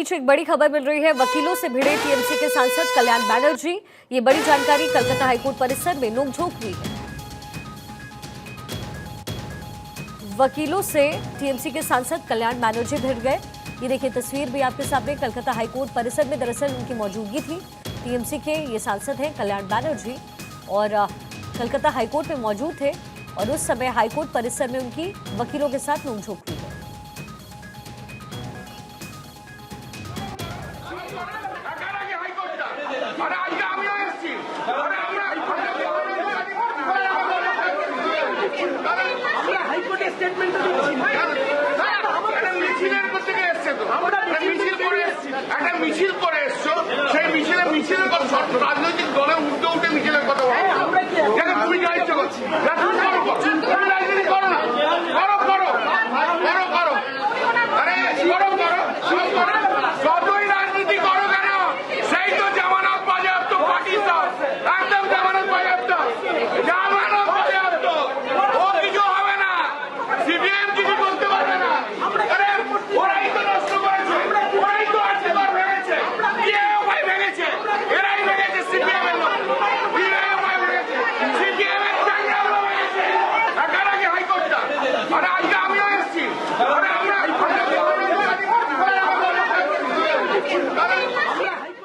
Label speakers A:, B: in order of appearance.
A: बीच एक बड़ी खबर मिल रही है। वकीलों से भिड़े टीएमसी के सांसद कल्याण बैनर्जी। ये बड़ी जानकारी कलकत्ता हाईकोर्ट परिसर में नोकझोंक हुई है। वकीलों से टीएमसी के सांसद कल्याण बैनर्जी भिड़ गए। ये देखिए तस्वीर भी आपके सामने कलकत्ता हाईकोर्ट परिसर में दरअसल उनकी मौजूदगी थी। टीएमसी के ये सांसद हैं कल्याण बैनर्जी और कलकत्ता हाईकोर्ट में मौजूद थे और उस समय हाईकोर्ट परिसर में उनकी वकीलों के साथ नोकझोंक हुई है।
B: মিছিল করে এসছো, সেই মিছিলের রাজনৈতিক দলের উল্টে মিছিলের কথা বলো। তুমি যা ইচ্ছে করছো।